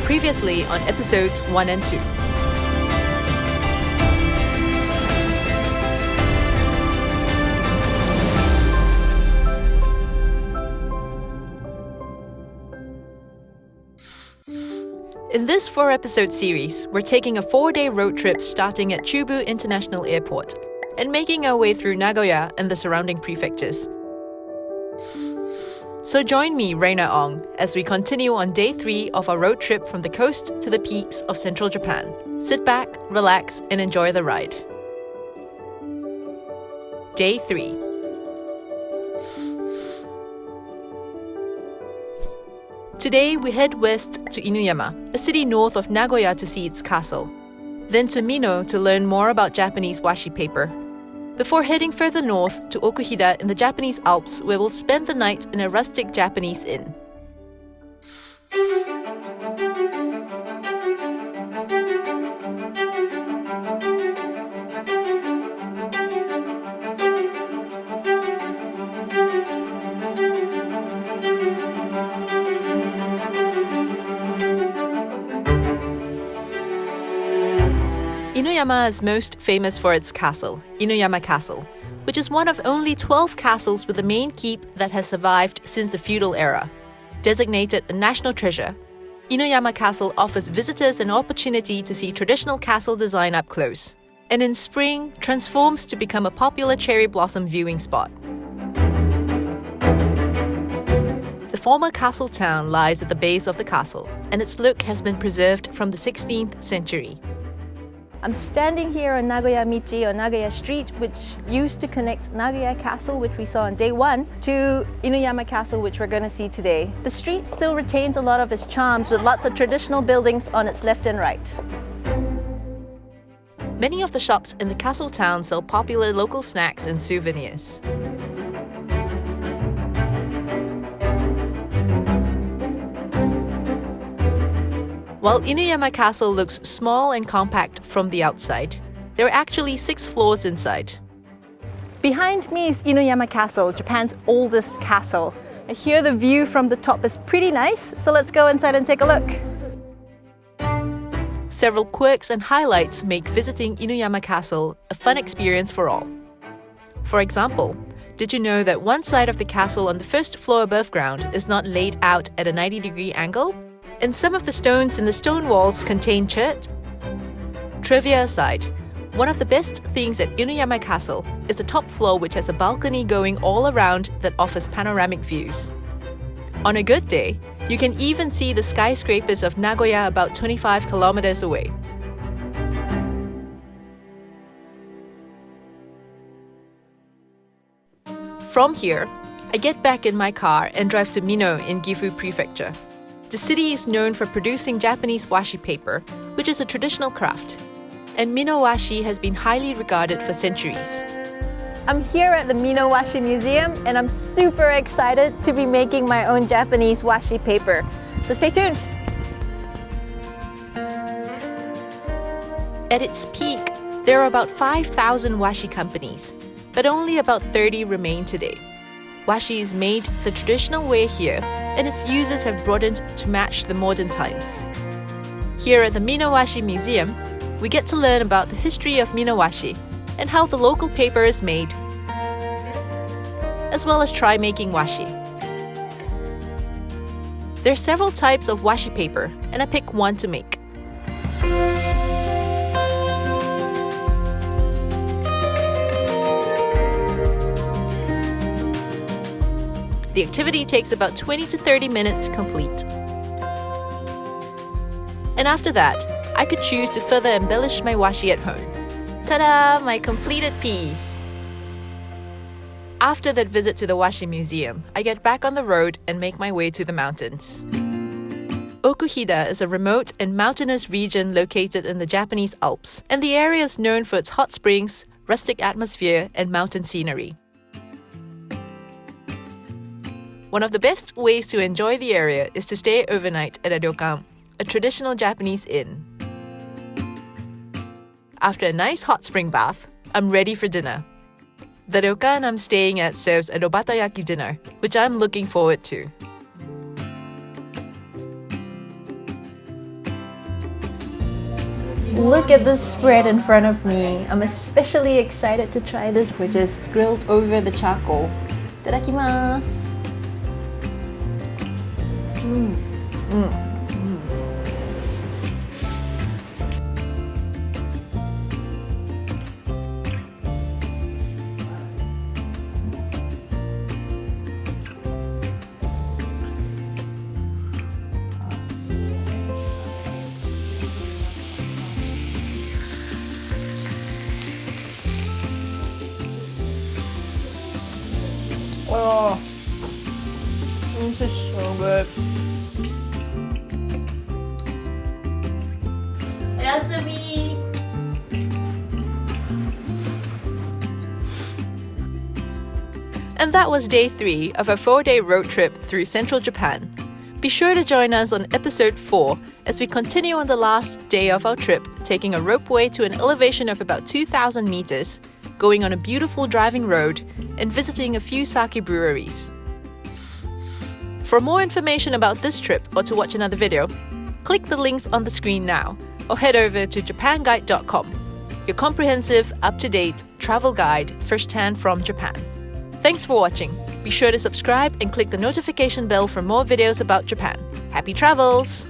Previously on episodes 1 and 2. In this 4-episode series, we're taking a 4-day road trip starting at Chubu International Airport and making our way through Nagoya and the surrounding prefectures. So join me, Raina Ong, as we continue on day 3 of our road trip from the coast to the peaks of central Japan. Sit back, relax, and enjoy the ride. Day 3. Today, we head west to Inuyama, a city north of Nagoya to see its castle. Then to Mino to learn more about Japanese washi paper. Before heading further north to Okuhida in the Japanese Alps, where we'll spend the night in a rustic Japanese inn. Inuyama is most famous for its castle, Inuyama Castle, which is one of only 12 castles with a main keep that has survived since the feudal era. Designated a national treasure, Inuyama Castle offers visitors an opportunity to see traditional castle design up close, and in spring transforms to become a popular cherry blossom viewing spot. The former castle town lies at the base of the castle, and its look has been preserved from the 16th century. I'm standing here on Nagoya Michi, or Nagoya Street, which used to connect Nagoya Castle, which we saw on day 1, to Inuyama Castle, which we're going to see today. The street still retains a lot of its charms with lots of traditional buildings on its left and right. Many of the shops in the castle town sell popular local snacks and souvenirs. While Inuyama Castle looks small and compact from the outside, there are actually 6 floors inside. Behind me is Inuyama Castle, Japan's oldest castle. And here the view from the top is pretty nice, so let's go inside and take a look. Several quirks and highlights make visiting Inuyama Castle a fun experience for all. For example, did you know that one side of the castle on the first floor above ground is not laid out at a 90-degree angle? And some of the stones in the stone walls contain chert? Trivia aside, one of the best things at Inuyama Castle is the top floor, which has a balcony going all around that offers panoramic views. On a good day, you can even see the skyscrapers of Nagoya about 25 kilometers away. From here, I get back in my car and drive to Mino in Gifu Prefecture. The city is known for producing Japanese washi paper, which is a traditional craft. And Mino washi has been highly regarded for centuries. I'm here at the Mino Washi Museum, and I'm super excited to be making my own Japanese washi paper. So stay tuned! At its peak, there are about 5,000 washi companies, but only about 30 remain today. Washi is made the traditional way here, and its uses have broadened to match the modern times. Here at the Mino Washi Museum, we get to learn about the history of Mino Washi and how the local paper is made, as well as try making washi. There are several types of washi paper, and I pick one to make. The activity takes about 20 to 30 minutes to complete. And after that, I could choose to further embellish my washi at home. Ta-da! My completed piece! After that visit to the Washi Museum, I get back on the road and make my way to the mountains. Okuhida is a remote and mountainous region located in the Japanese Alps, and the area is known for its hot springs, rustic atmosphere, and mountain scenery. One of the best ways to enjoy the area is to stay overnight at a ryokan, a traditional Japanese inn. After a nice hot spring bath, I'm ready for dinner. The ryokan I'm staying at serves a robatayaki dinner, which I'm looking forward to. Look at this spread in front of me. I'm especially excited to try this, which is grilled over the charcoal. Itadakimasu. Oh, this is so good. Yasumi! And that was day 3 of a 4-day road trip through central Japan. Be sure to join us on episode 4 as we continue on the last day of our trip, taking a ropeway to an elevation of about 2,000 meters, going on a beautiful driving road, and visiting a few sake breweries. For more information about this trip or to watch another video, click the links on the screen now or head over to japanguide.com, your comprehensive, up-to-date travel guide firsthand from Japan. Thanks for watching. Be sure to subscribe and click the notification bell for more videos about Japan. Happy travels!